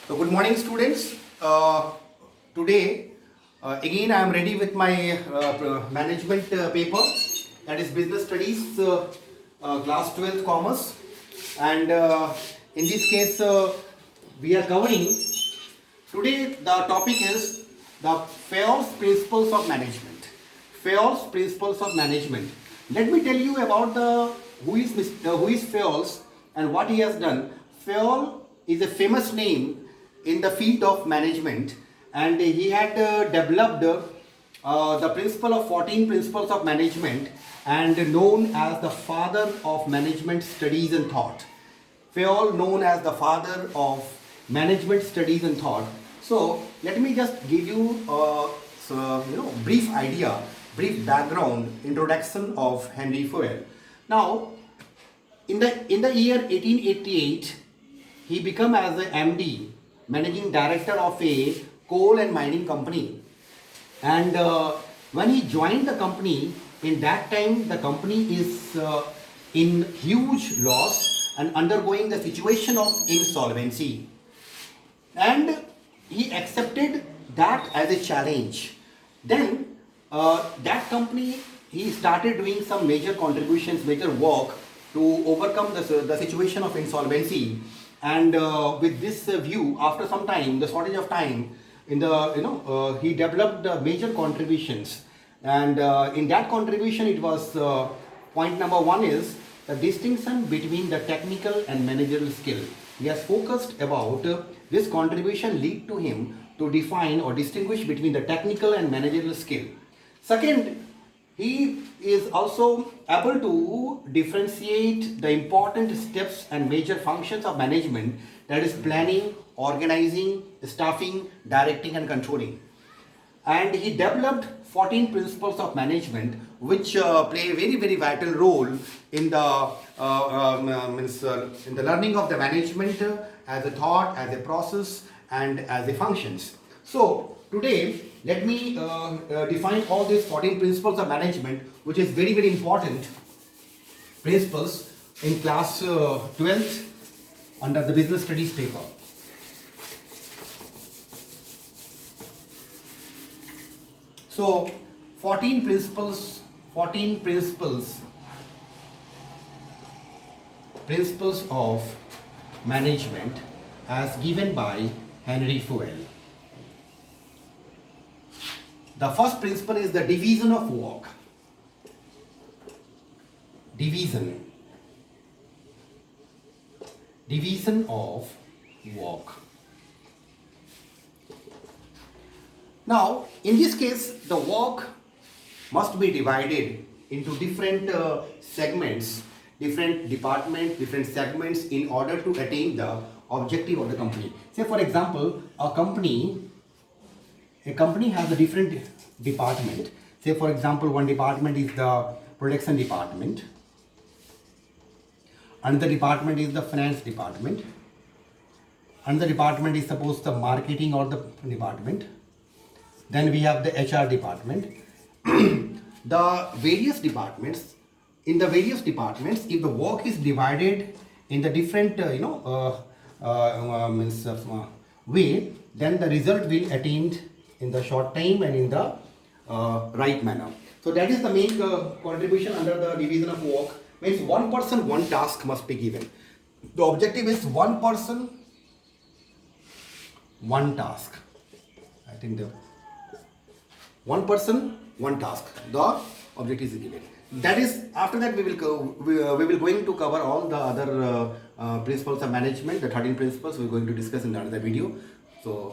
So good morning, students. Today, again, I am ready with my management paper, that is Business Studies, class 12th Commerce, and in this case, we are covering today. The topic is the FAIR's principles of management. FAIR's principles of management. Let me tell you about the who is FAIR's and what he has done. FAIR is a famous name in the field of management, and he had developed the principle of 14 principles of management and known as the father of management studies and thought. Fayol known as the father of management studies and thought. So let me just give you brief idea, brief background introduction of Henry Fayol. Now, in the year 1888, he became as a MD, managing director of a coal and mining company. And when he joined the company, in that time the company is in huge loss and undergoing the situation of insolvency. And he accepted that as a challenge. Then that company, he started doing some major contributions, major work to overcome the situation of insolvency. And with this view, after some time, the shortage of time, he developed major contributions. And in that contribution, it was point number one is the distinction between the technical and managerial skill. He has focused about this contribution lead to him to define or distinguish between the technical and managerial skill. Second, he is also able to differentiate the important steps and major functions of management, that is planning, organizing, staffing, directing and controlling. And he developed 14 principles of management which play a very vital role in the in the learning of the management as a thought, as a process and as a functions. So today let me define all these 14 principles of management, which is very important principles in class 12th under the business studies paper. So 14 principles of management as given by Henry Fayol. The first principle is the division of work. Division of work. Now, in this case, the work must be divided into different segments, different departments, different segments in order to attain the objective of the company. Say, for example, a company has a different department. Say, for example, one department is the production department. Another department is the finance department. Another department is suppose the marketing or the department. Then we have the HR department. The various departments, if the work is divided in the different way, then the result will attained in the short time and in the right manner. So that is the main contribution under the division of work. Means one person, one task must be given. The objective is one person, one task. I think the one person, one task. The objective is given. That is, after that we will going to cover all the other principles of management, the 13 principles we are going to discuss in another video. So